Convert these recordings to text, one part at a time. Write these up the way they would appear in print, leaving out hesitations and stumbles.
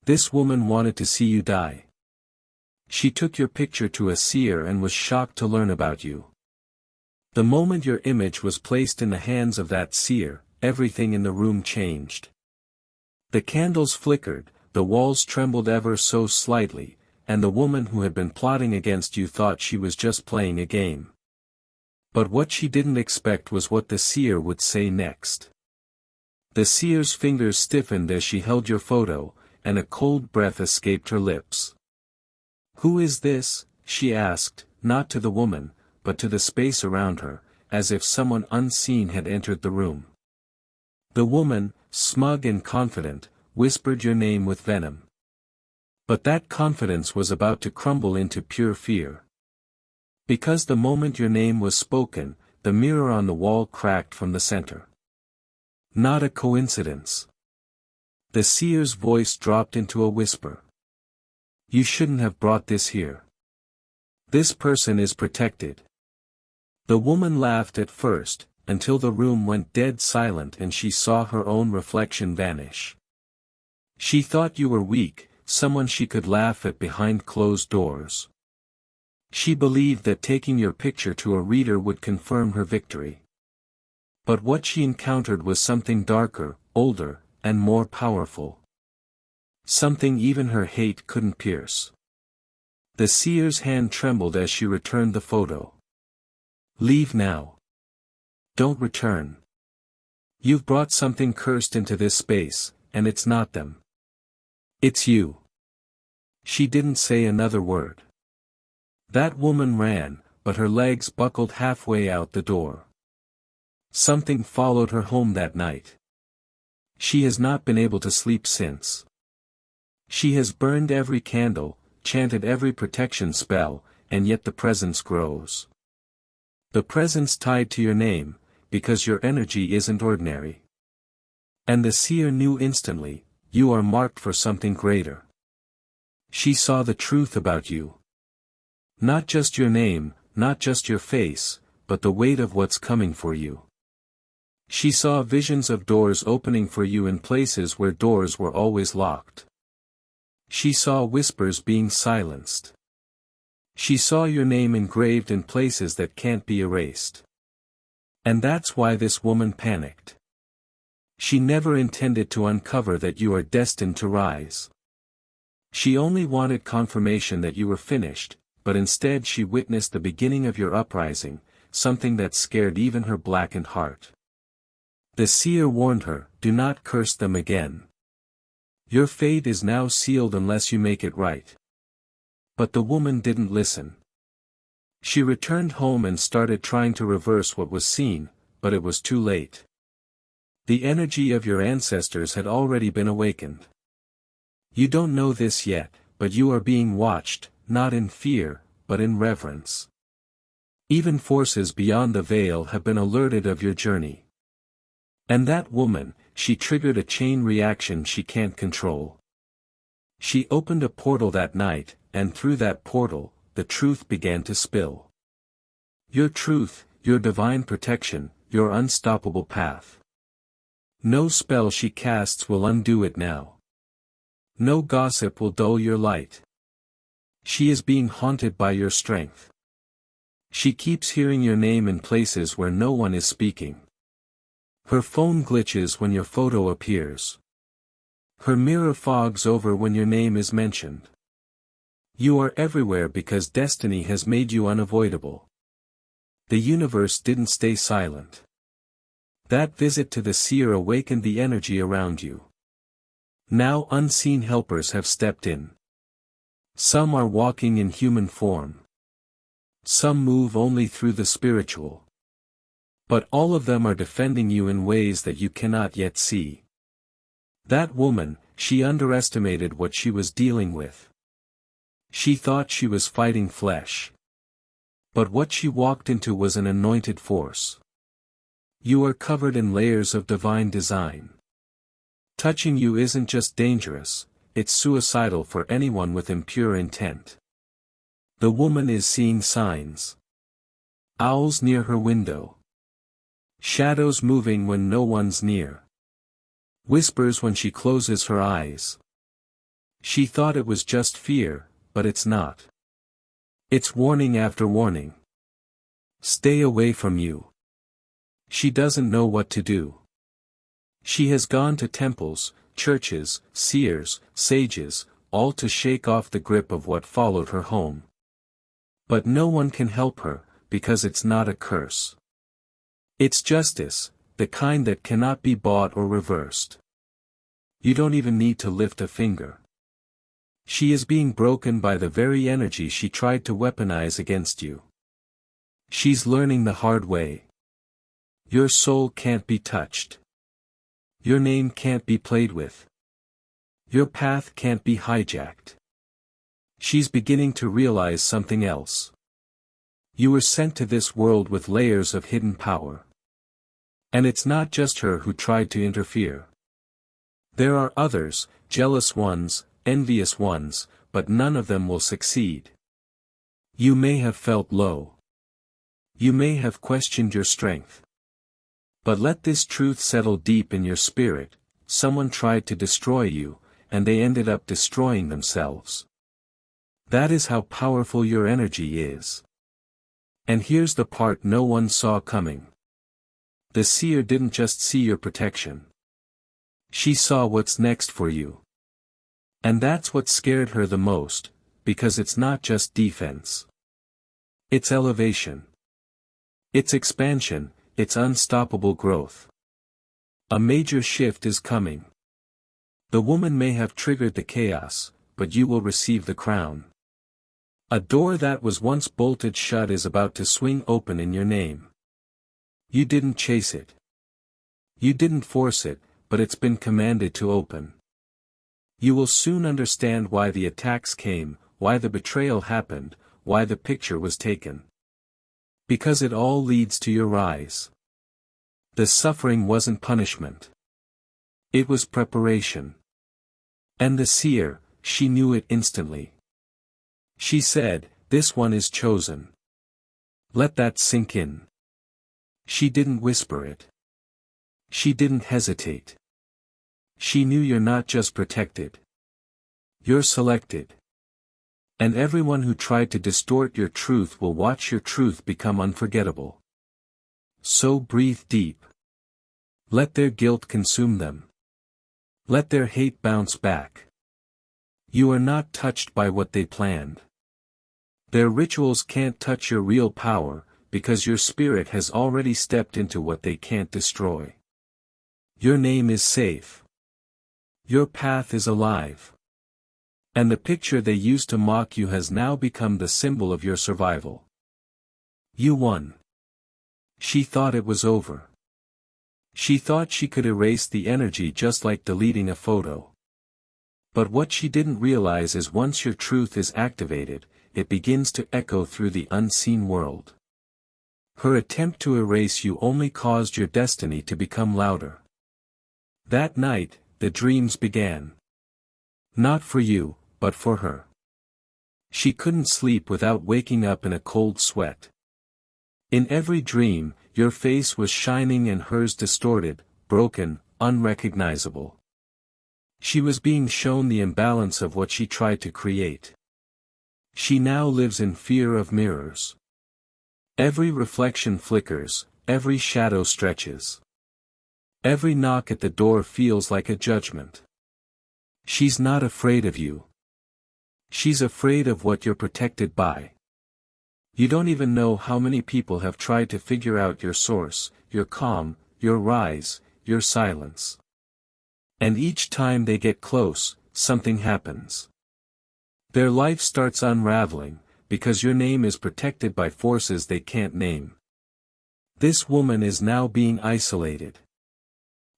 This woman wanted to see you die. She took your picture to a seer and was shocked to learn about you. The moment your image was placed in the hands of that seer, everything in the room changed. The candles flickered, the walls trembled ever so slightly, and the woman who had been plotting against you thought she was just playing a game. But what she didn't expect was what the seer would say next. The seer's fingers stiffened as she held your photo, and a cold breath escaped her lips. "Who is this?" she asked, not to the woman, but to the space around her, as if someone unseen had entered the room. The woman, smug and confident, whispered your name with venom. But that confidence was about to crumble into pure fear. Because the moment your name was spoken, the mirror on the wall cracked from the center. Not a coincidence. The seer's voice dropped into a whisper. "You shouldn't have brought this here. This person is protected." The woman laughed at first, until the room went dead silent and she saw her own reflection vanish. She thought you were weak, someone she could laugh at behind closed doors. She believed that taking your picture to a reader would confirm her victory. But what she encountered was something darker, older, and more powerful. Something even her hate couldn't pierce. The seer's hand trembled as she returned the photo. "Leave now. Don't return. You've brought something cursed into this space, and it's not them. It's you." She didn't say another word. That woman ran, but her legs buckled halfway out the door. Something followed her home that night. She has not been able to sleep since. She has burned every candle, chanted every protection spell, and yet the presence grows. The presence tied to your name, because your energy isn't ordinary. And the seer knew instantly, you are marked for something greater. She saw the truth about you. Not just your name, not just your face, but the weight of what's coming for you. She saw visions of doors opening for you in places where doors were always locked. She saw whispers being silenced. She saw your name engraved in places that can't be erased. And that's why this woman panicked. She never intended to uncover that you are destined to rise. She only wanted confirmation that you were finished, but instead she witnessed the beginning of your uprising, something that scared even her blackened heart. The seer warned her, "Do not curse them again. Your fate is now sealed unless you make it right." But the woman didn't listen. She returned home and started trying to reverse what was seen, but it was too late. The energy of your ancestors had already been awakened. You don't know this yet, but you are being watched, not in fear, but in reverence. Even forces beyond the veil have been alerted of your journey. And that woman, she triggered a chain reaction she can't control. She opened a portal that night, and through that portal, the truth began to spill. Your truth, your divine protection, your unstoppable path. No spell she casts will undo it now. No gossip will dull your light. She is being haunted by your strength. She keeps hearing your name in places where no one is speaking. Her phone glitches when your photo appears. Her mirror fogs over when your name is mentioned. You are everywhere because destiny has made you unavoidable. The universe didn't stay silent. That visit to the seer awakened the energy around you. Now unseen helpers have stepped in. Some are walking in human form. Some move only through the spiritual. But all of them are defending you in ways that you cannot yet see. That woman, she underestimated what she was dealing with. She thought she was fighting flesh. But what she walked into was an anointed force. You are covered in layers of divine design. Touching you isn't just dangerous, it's suicidal for anyone with impure intent. The woman is seeing signs. Owls near her window. Shadows moving when no one's near. Whispers when she closes her eyes. She thought it was just fear, but it's not. It's warning after warning. Stay away from you. She doesn't know what to do. She has gone to temples, churches, seers, sages, all to shake off the grip of what followed her home. But no one can help her, because it's not a curse. It's justice, the kind that cannot be bought or reversed. You don't even need to lift a finger. She is being broken by the very energy she tried to weaponize against you. She's learning the hard way. Your soul can't be touched. Your name can't be played with. Your path can't be hijacked. She's beginning to realize something else. You were sent to this world with layers of hidden power. And it's not just her who tried to interfere. There are others, jealous ones, envious ones, but none of them will succeed. You may have felt low. You may have questioned your strength. But let this truth settle deep in your spirit: someone tried to destroy you, and they ended up destroying themselves. That is how powerful your energy is. And here's the part no one saw coming. The seer didn't just see your protection. She saw what's next for you. And that's what scared her the most, because it's not just defense. It's elevation. It's expansion, it's unstoppable growth. A major shift is coming. The woman may have triggered the chaos, but you will receive the crown. A door that was once bolted shut is about to swing open in your name. You didn't chase it. You didn't force it, but it's been commanded to open. You will soon understand why the attacks came, why the betrayal happened, why the picture was taken. Because it all leads to your rise. The suffering wasn't punishment. It was preparation. And the seer, she knew it instantly. She said, "This one is chosen." Let that sink in. She didn't whisper it. She didn't hesitate. She knew you're not just protected. You're selected. And everyone who tried to distort your truth will watch your truth become unforgettable. So breathe deep. Let their guilt consume them. Let their hate bounce back. You are not touched by what they planned. Their rituals can't touch your real power, because your spirit has already stepped into what they can't destroy. Your name is safe. Your path is alive. And the picture they used to mock you has now become the symbol of your survival. You won. She thought it was over. She thought she could erase the energy just like deleting a photo. But what she didn't realize is once your truth is activated, it begins to echo through the unseen world. Her attempt to erase you only caused your destiny to become louder. That night, the dreams began. Not for you, but for her. She couldn't sleep without waking up in a cold sweat. In every dream, your face was shining and hers distorted, broken, unrecognizable. She was being shown the imbalance of what she tried to create. She now lives in fear of mirrors. Every reflection flickers, every shadow stretches. Every knock at the door feels like a judgment. She's not afraid of you. She's afraid of what you're protected by. You don't even know how many people have tried to figure out your source, your calm, your rise, your silence. And each time they get close, something happens. Their life starts unraveling, because your name is protected by forces they can't name. This woman is now being isolated.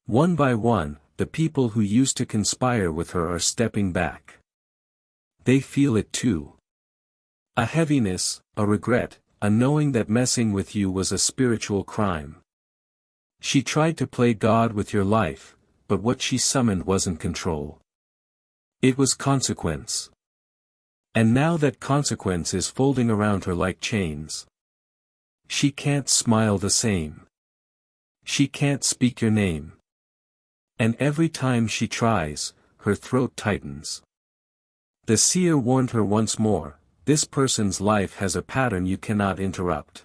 One by one, the people who used to conspire with her are stepping back. They feel it too. A heaviness, a regret, a knowing that messing with you was a spiritual crime. She tried to play God with your life, but what she summoned wasn't control. It was consequence. And now that consequence is folding around her like chains. She can't smile the same. She can't speak your name. And every time she tries, her throat tightens. The seer warned her once more, this person's life has a pattern you cannot interrupt.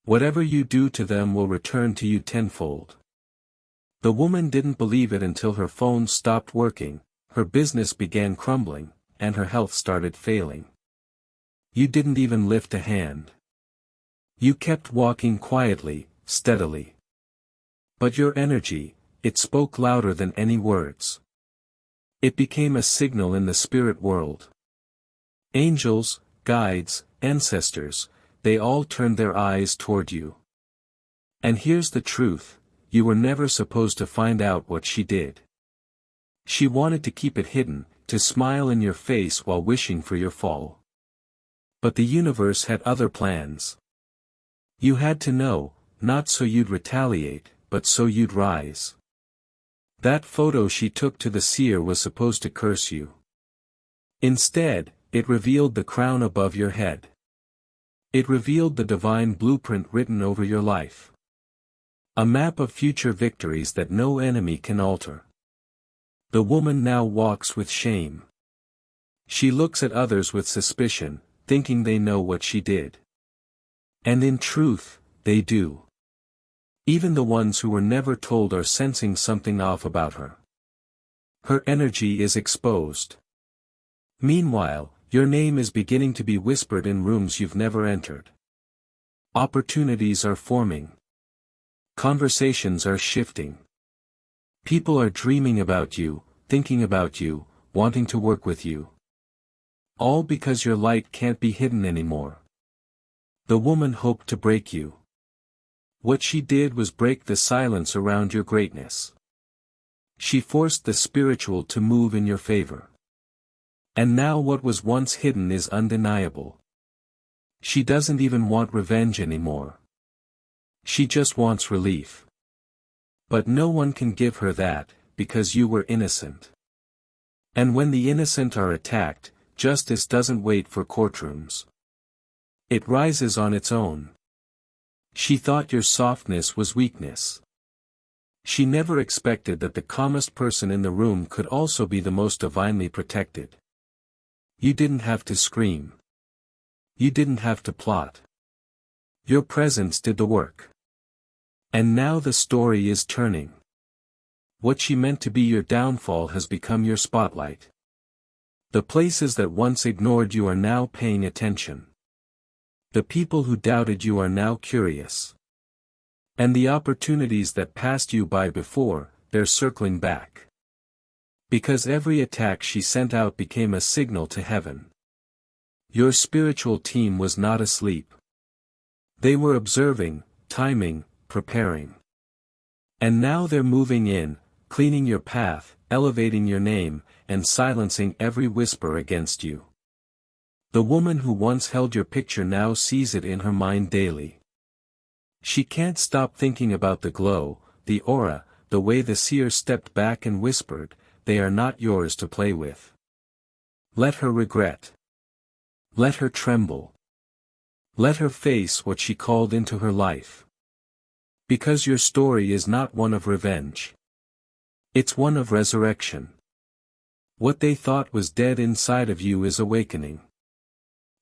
Whatever you do to them will return to you tenfold. The woman didn't believe it until her phone stopped working, her business began crumbling, and her health started failing. You didn't even lift a hand. You kept walking quietly, steadily. But your energy, it spoke louder than any words. It became a signal in the spirit world. Angels, guides, ancestors, they all turned their eyes toward you. And here's the truth, you were never supposed to find out what she did. She wanted to keep it hidden, to smile in your face while wishing for your fall. But the universe had other plans. You had to know, not so you'd retaliate, but so you'd rise. That photo she took to the seer was supposed to curse you. Instead, it revealed the crown above your head. It revealed the divine blueprint written over your life. A map of future victories that no enemy can alter. The woman now walks with shame. She looks at others with suspicion, thinking they know what she did. And in truth, they do. Even the ones who were never told are sensing something off about her. Her energy is exposed. Meanwhile, your name is beginning to be whispered in rooms you've never entered. Opportunities are forming. Conversations are shifting. People are dreaming about you, thinking about you, wanting to work with you. All because your light can't be hidden anymore. The woman hoped to break you. What she did was break the silence around your greatness. She forced the spiritual to move in your favor. And now what was once hidden is undeniable. She doesn't even want revenge anymore. She just wants relief. But no one can give her that, because you were innocent. And when the innocent are attacked, justice doesn't wait for courtrooms. It rises on its own. She thought your softness was weakness. She never expected that the calmest person in the room could also be the most divinely protected. You didn't have to scream. You didn't have to plot. Your presence did the work. And now the story is turning. What she meant to be your downfall has become your spotlight. The places that once ignored you are now paying attention. The people who doubted you are now curious. And the opportunities that passed you by before, they're circling back. Because every attack she sent out became a signal to heaven. Your spiritual team was not asleep. They were observing, timing, preparing. And now they're moving in, cleaning your path, elevating your name, and silencing every whisper against you. The woman who once held your picture now sees it in her mind daily. She can't stop thinking about the glow, the aura, the way the seer stepped back and whispered, "They are not yours to play with." Let her regret. Let her tremble. Let her face what she called into her life. Because your story is not one of revenge. It's one of resurrection. What they thought was dead inside of you is awakening.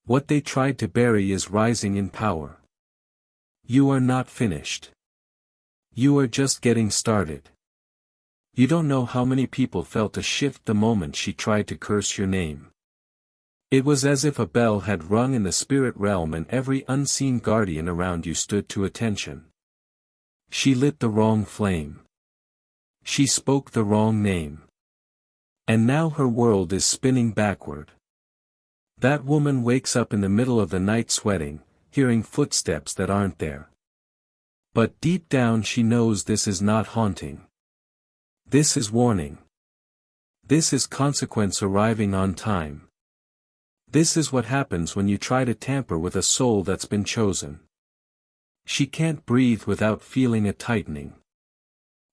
What they tried to bury is rising in power. You are not finished. You are just getting started. You don't know how many people felt a shift the moment she tried to curse your name. It was as if a bell had rung in the spirit realm and every unseen guardian around you stood to attention. She lit the wrong flame. She spoke the wrong name. And now her world is spinning backward. That woman wakes up in the middle of the night sweating, hearing footsteps that aren't there. But deep down she knows this is not haunting. This is warning. This is consequence arriving on time. This is what happens when you try to tamper with a soul that's been chosen. She can't breathe without feeling a tightening.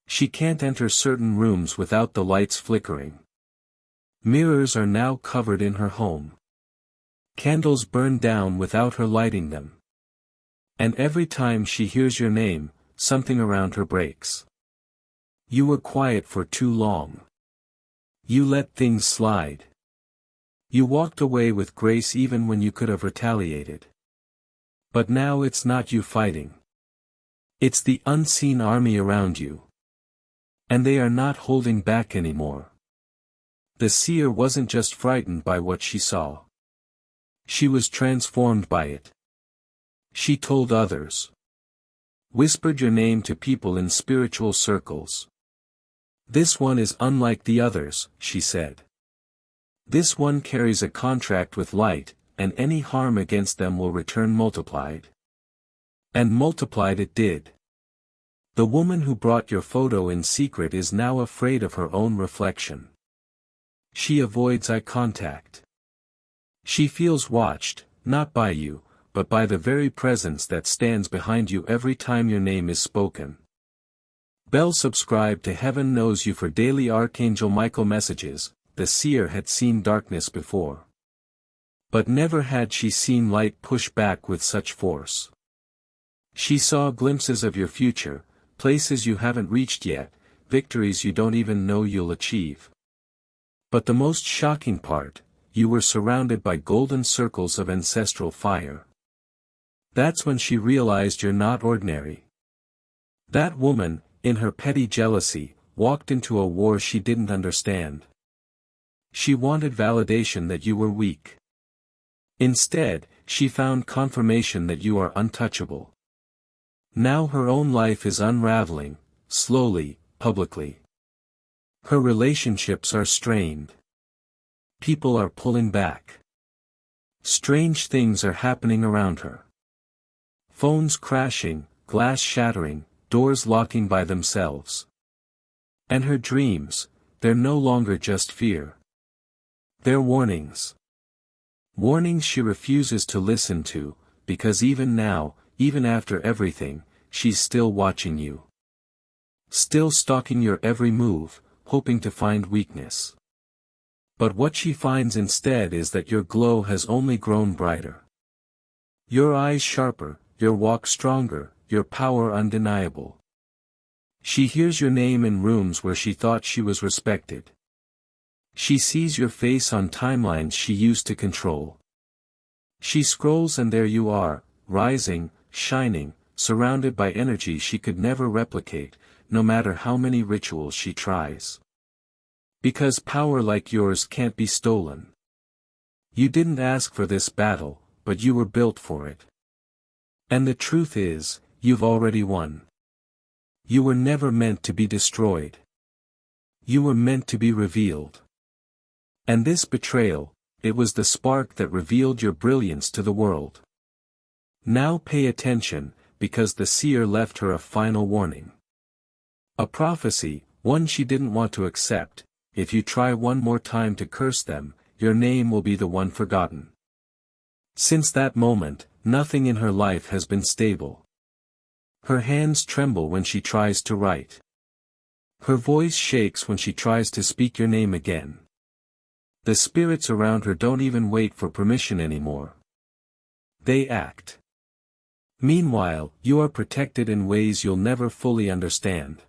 She can't enter certain rooms without the lights flickering. Mirrors are now covered in her home. Candles burn down without her lighting them. And every time she hears your name, something around her breaks. You were quiet for too long. You let things slide. You walked away with grace even when you could have retaliated. But now it's not you fighting. It's the unseen army around you. And they are not holding back anymore. The seer wasn't just frightened by what she saw. She was transformed by it. She told others. Whispered your name to people in spiritual circles. This one is unlike the others, she said. This one carries a contract with light, and any harm against them will return multiplied. And multiplied it did. The woman who brought your photo in secret is now afraid of her own reflection. She avoids eye contact. She feels watched, not by you, but by the very presence that stands behind you every time your name is spoken. Bell subscribe to Heaven Knows You for daily Archangel Michael messages. The seer had seen darkness before. But never had she seen light push back with such force. She saw glimpses of your future, places you haven't reached yet, victories you don't even know you'll achieve. But the most shocking part, you were surrounded by golden circles of ancestral fire. That's when she realized you're not ordinary. That woman, in her petty jealousy, walked into a war she didn't understand. She wanted validation that you were weak. Instead, she found confirmation that you are untouchable. Now her own life is unraveling, slowly, publicly. Her relationships are strained. People are pulling back. Strange things are happening around her. Phones crashing, glass shattering, doors locking by themselves. And her dreams, they're no longer just fear. They're warnings. Warnings she refuses to listen to, because even now, even after everything, she's still watching you. Still stalking your every move, hoping to find weakness. But what she finds instead is that your glow has only grown brighter. Your eyes sharper, your walk stronger, your power undeniable. She hears your name in rooms where she thought she was respected. She sees your face on timelines she used to control. She scrolls and there you are, rising, shining, surrounded by energy she could never replicate, no matter how many rituals she tries. Because power like yours can't be stolen. You didn't ask for this battle, but you were built for it. And the truth is, you've already won. You were never meant to be destroyed. You were meant to be revealed. And this betrayal, it was the spark that revealed your brilliance to the world. Now pay attention, because the seer left her a final warning. A prophecy, one she didn't want to accept. If you try one more time to curse them, your name will be the one forgotten. Since that moment, nothing in her life has been stable. Her hands tremble when she tries to write. Her voice shakes when she tries to speak your name again. The spirits around her don't even wait for permission anymore. They act. Meanwhile, you are protected in ways you'll never fully understand.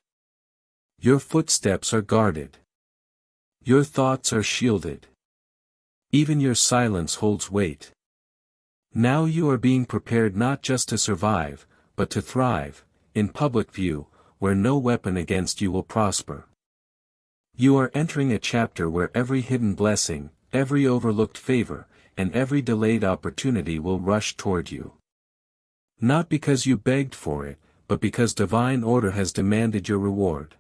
Your footsteps are guarded. Your thoughts are shielded. Even your silence holds weight. Now you are being prepared not just to survive, but to thrive, in public view, where no weapon against you will prosper. You are entering a chapter where every hidden blessing, every overlooked favor, and every delayed opportunity will rush toward you. Not because you begged for it, but because divine order has demanded your reward.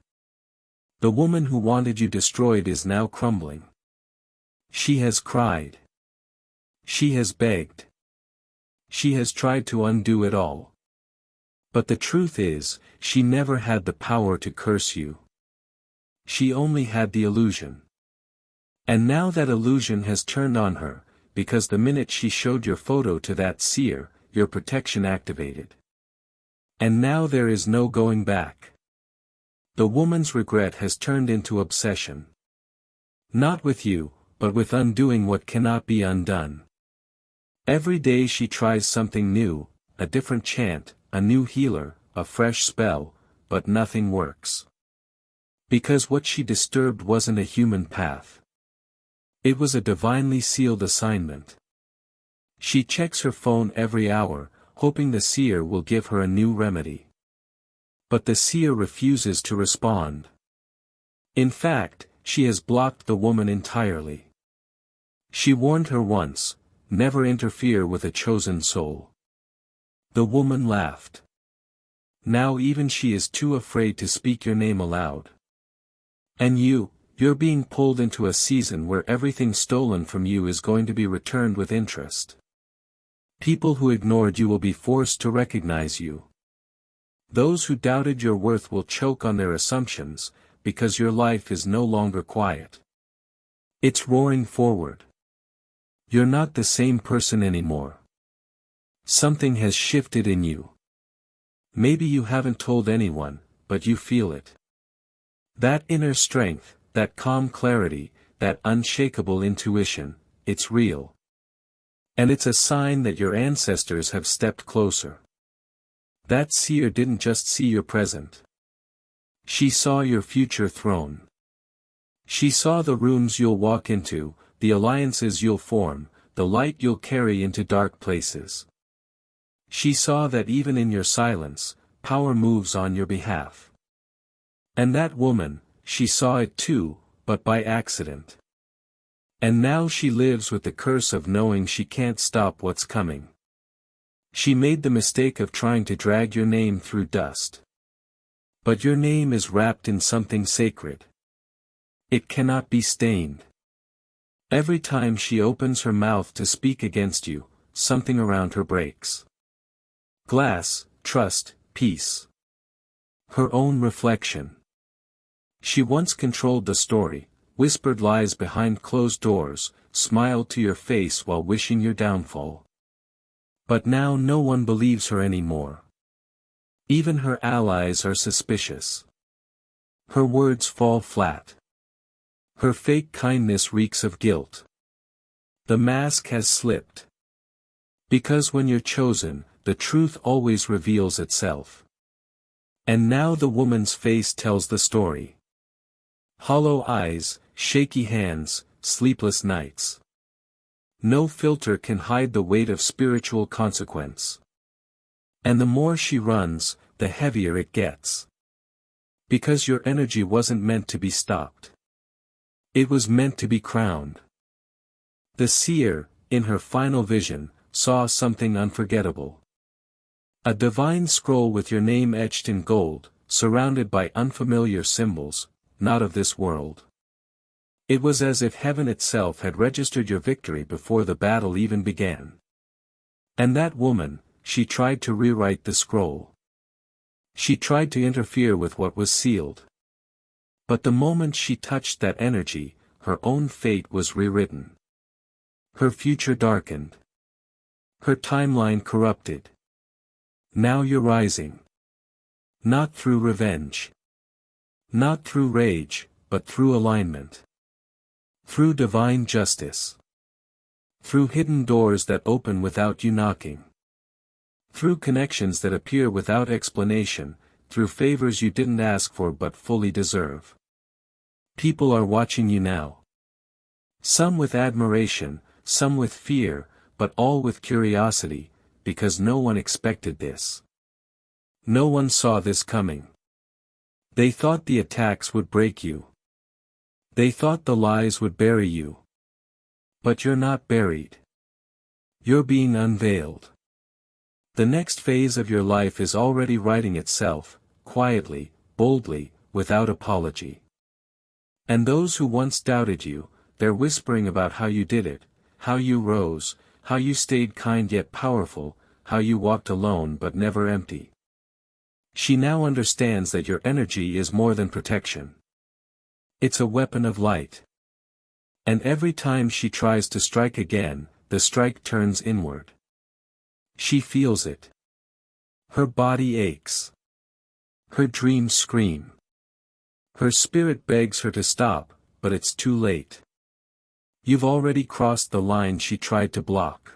The woman who wanted you destroyed is now crumbling. She has cried. She has begged. She has tried to undo it all. But the truth is, she never had the power to curse you. She only had the illusion. And now that illusion has turned on her, because the minute she showed your photo to that seer, your protection activated. And now there is no going back. The woman's regret has turned into obsession. Not with you, but with undoing what cannot be undone. Every day she tries something new, a different chant, a new healer, a fresh spell, but nothing works. Because what she disturbed wasn't a human path. It was a divinely sealed assignment. She checks her phone every hour, hoping the seer will give her a new remedy. But the seer refuses to respond. In fact, she has blocked the woman entirely. She warned her once, never interfere with a chosen soul. The woman laughed. Now even she is too afraid to speak your name aloud. And you're being pulled into a season where everything stolen from you is going to be returned with interest. People who ignored you will be forced to recognize you. Those who doubted your worth will choke on their assumptions, because your life is no longer quiet. It's roaring forward. You're not the same person anymore. Something has shifted in you. Maybe you haven't told anyone, but you feel it. That inner strength, that calm clarity, that unshakable intuition, it's real. And it's a sign that your ancestors have stepped closer. That seer didn't just see your present. She saw your future throne. She saw the rooms you'll walk into, the alliances you'll form, the light you'll carry into dark places. She saw that even in your silence, power moves on your behalf. And that woman, she saw it too, but by accident. And now she lives with the curse of knowing she can't stop what's coming. She made the mistake of trying to drag your name through dust. But your name is wrapped in something sacred. It cannot be stained. Every time she opens her mouth to speak against you, something around her breaks. Glass, trust, peace. Her own reflection. She once controlled the story, whispered lies behind closed doors, smiled to your face while wishing your downfall. But now no one believes her anymore. Even her allies are suspicious. Her words fall flat. Her fake kindness reeks of guilt. The mask has slipped. Because when you're chosen, the truth always reveals itself. And now the woman's face tells the story. Hollow eyes, shaky hands, sleepless nights. No filter can hide the weight of spiritual consequence. And the more she runs, the heavier it gets. Because your energy wasn't meant to be stopped. It was meant to be crowned. The seer, in her final vision, saw something unforgettable. A divine scroll with your name etched in gold, surrounded by unfamiliar symbols, not of this world. It was as if heaven itself had registered your victory before the battle even began. And that woman, she tried to rewrite the scroll. She tried to interfere with what was sealed. But the moment she touched that energy, her own fate was rewritten. Her future darkened. Her timeline corrupted. Now you're rising. Not through revenge. Not through rage, but through alignment. Through divine justice. Through hidden doors that open without you knocking. Through connections that appear without explanation, through favors you didn't ask for but fully deserve. People are watching you now. Some with admiration, some with fear, but all with curiosity, because no one expected this. No one saw this coming. They thought the attacks would break you. They thought the lies would bury you. But you're not buried. You're being unveiled. The next phase of your life is already writing itself, quietly, boldly, without apology. And those who once doubted you, they're whispering about how you did it, how you rose, how you stayed kind yet powerful, how you walked alone but never empty. She now understands that your energy is more than protection. It's a weapon of light. And every time she tries to strike again, the strike turns inward. She feels it. Her body aches. Her dreams scream. Her spirit begs her to stop, but it's too late. You've already crossed the line she tried to block.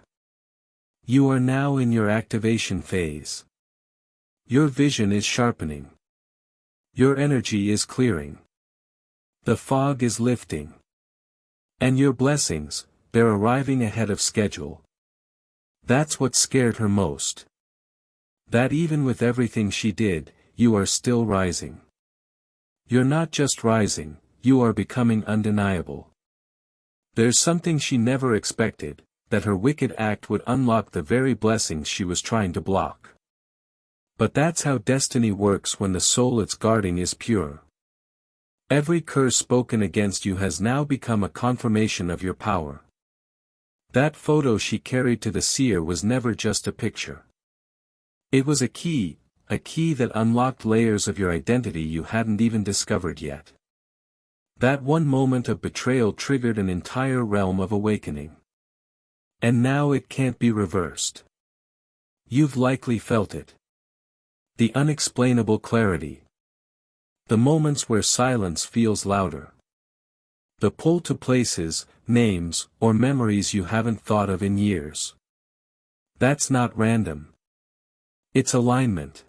You are now in your activation phase. Your vision is sharpening. Your energy is clearing. The fog is lifting. And your blessings, they're arriving ahead of schedule. That's what scared her most. That even with everything she did, you are still rising. You're not just rising, you are becoming undeniable. There's something she never expected, that her wicked act would unlock the very blessings she was trying to block. But that's how destiny works when the soul it's guarding is pure. Every curse spoken against you has now become a confirmation of your power. That photo she carried to the seer was never just a picture. It was a key that unlocked layers of your identity you hadn't even discovered yet. That one moment of betrayal triggered an entire realm of awakening. And now it can't be reversed. You've likely felt it. The unexplainable clarity. The moments where silence feels louder. The pull to places, names, or memories you haven't thought of in years. That's not random. It's alignment.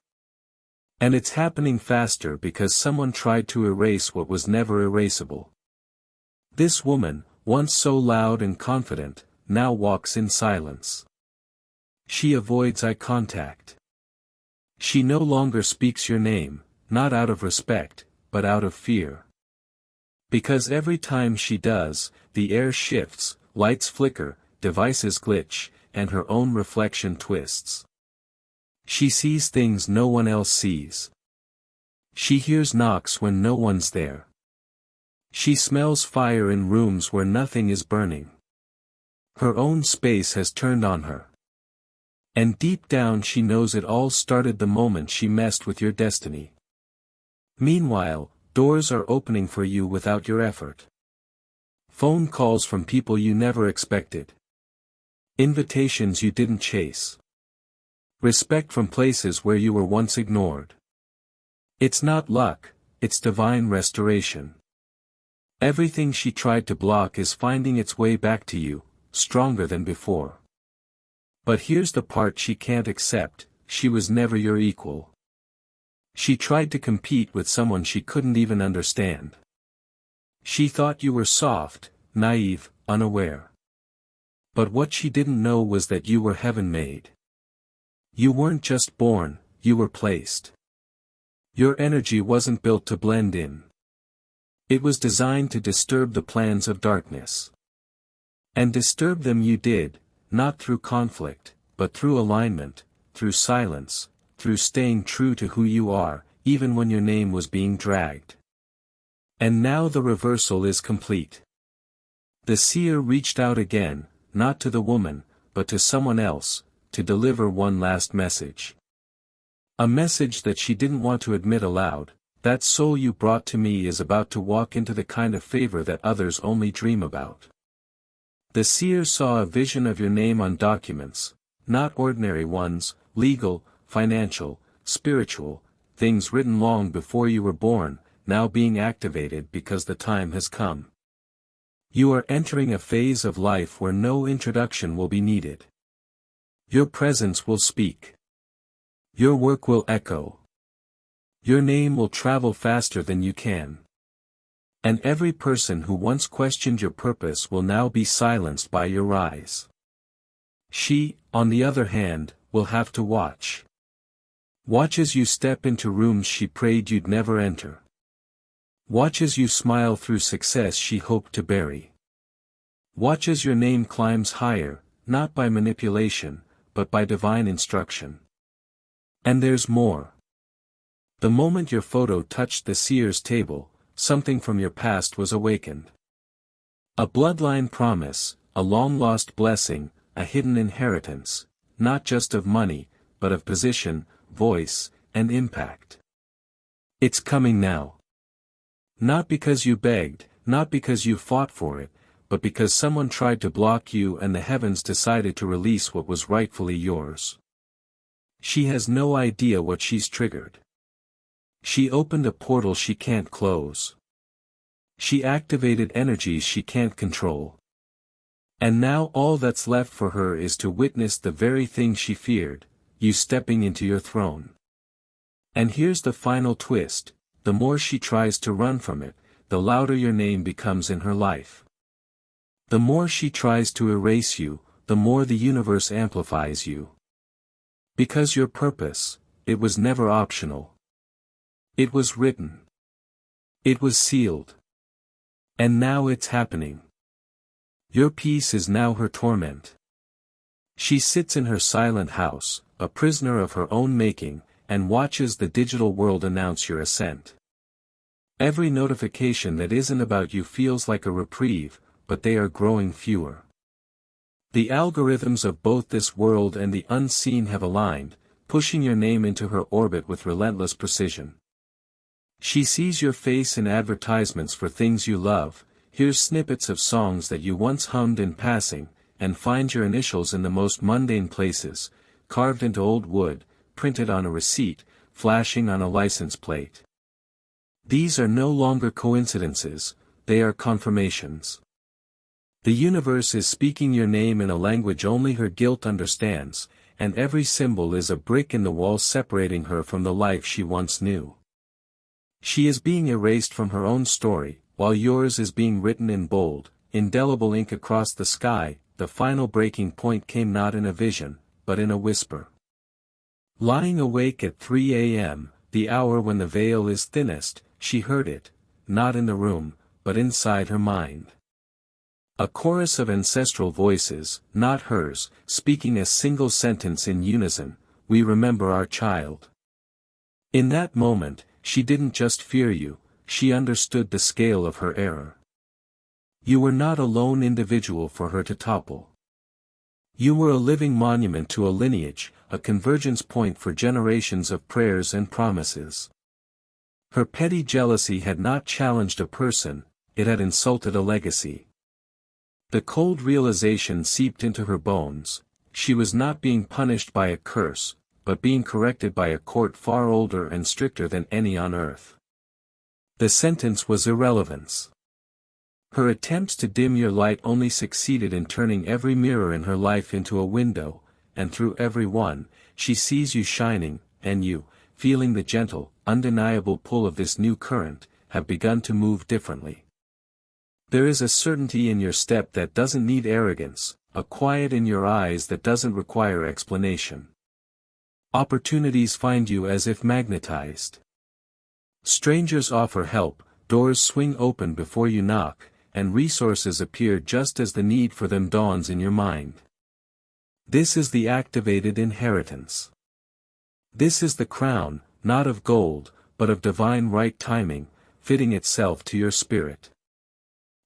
And it's happening faster because someone tried to erase what was never erasable. This woman, once so loud and confident, now walks in silence. She avoids eye contact. She no longer speaks your name, not out of respect, but out of fear. Because every time she does, the air shifts, lights flicker, devices glitch, and her own reflection twists. She sees things no one else sees. She hears knocks when no one's there. She smells fire in rooms where nothing is burning. Her own space has turned on her. And deep down she knows it all started the moment she messed with your destiny. Meanwhile, doors are opening for you without your effort. Phone calls from people you never expected. Invitations you didn't chase. Respect from places where you were once ignored. It's not luck, it's divine restoration. Everything she tried to block is finding its way back to you, stronger than before. But here's the part she can't accept: she was never your equal. She tried to compete with someone she couldn't even understand. She thought you were soft, naive, unaware. But what she didn't know was that you were heaven-made. You weren't just born, you were placed. Your energy wasn't built to blend in. It was designed to disturb the plans of darkness. And disturb them you did, not through conflict, but through alignment, through silence, through staying true to who you are, even when your name was being dragged. And now the reversal is complete. The seer reached out again, not to the woman, but to someone else, to deliver one last message. A message that she didn't want to admit aloud: that soul you brought to me is about to walk into the kind of favor that others only dream about. The seer saw a vision of your name on documents, not ordinary ones, legal, financial, spiritual, things written long before you were born, now being activated because the time has come. You are entering a phase of life where no introduction will be needed. Your presence will speak. Your work will echo. Your name will travel faster than you can. And every person who once questioned your purpose will now be silenced by your rise. She, on the other hand, will have to watch. Watch as you step into rooms she prayed you'd never enter. Watch as you smile through success she hoped to bury. Watch as your name climbs higher, not by manipulation, but by divine instruction. And there's more. The moment your photo touched the seer's table, something from your past was awakened. A bloodline promise, a long-lost blessing, a hidden inheritance, not just of money, but of position, voice, and impact. It's coming now. Not because you begged, not because you fought for it, but because someone tried to block you and the heavens decided to release what was rightfully yours. She has no idea what she's triggered. She opened a portal she can't close. She activated energies she can't control. And now all that's left for her is to witness the very thing she feared: you stepping into your throne. And here's the final twist: the more she tries to run from it, the louder your name becomes in her life. The more she tries to erase you, the more the universe amplifies you. Because your purpose, it was never optional. It was written. It was sealed. And now it's happening. Your peace is now her torment. She sits in her silent house, a prisoner of her own making, and watches the digital world announce your ascent. Every notification that isn't about you feels like a reprieve, but they are growing fewer. The algorithms of both this world and the unseen have aligned, pushing your name into her orbit with relentless precision. She sees your face in advertisements for things you love, hears snippets of songs that you once hummed in passing, and finds your initials in the most mundane places, carved into old wood, printed on a receipt, flashing on a license plate. These are no longer coincidences, they are confirmations. The universe is speaking your name in a language only her guilt understands, and every symbol is a brick in the wall separating her from the life she once knew. She is being erased from her own story, while yours is being written in bold, indelible ink across the sky. The final breaking point came not in a vision, but in a whisper. Lying awake at 3 a.m., the hour when the veil is thinnest, she heard it, not in the room, but inside her mind. A chorus of ancestral voices, not hers, speaking a single sentence in unison, "We remember our child." In that moment, she didn't just fear you, she understood the scale of her error. You were not a lone individual for her to topple. You were a living monument to a lineage, a convergence point for generations of prayers and promises. Her petty jealousy had not challenged a person, it had insulted a legacy. The cold realization seeped into her bones, she was not being punished by a curse, but being corrected by a court far older and stricter than any on earth. The sentence was irrelevance. Her attempts to dim your light only succeeded in turning every mirror in her life into a window, and through every one, she sees you shining, and you, feeling the gentle, undeniable pull of this new current, have begun to move differently. There is a certainty in your step that doesn't need arrogance, a quiet in your eyes that doesn't require explanation. Opportunities find you as if magnetized. Strangers offer help, doors swing open before you knock, and resources appear just as the need for them dawns in your mind. This is the activated inheritance. This is the crown, not of gold, but of divine right timing, fitting itself to your spirit.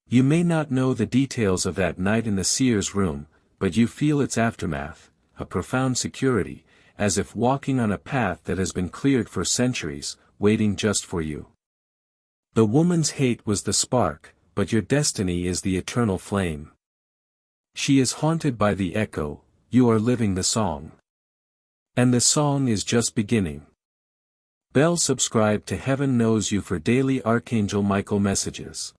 You may not know the details of that night in the seer's room, but you feel its aftermath, a profound security, as if walking on a path that has been cleared for centuries, waiting just for you. The woman's hate was the spark, but your destiny is the eternal flame. She is haunted by the echo, you are living the song. And the song is just beginning. Subscribe to Heaven Knows You for daily Archangel Michael messages.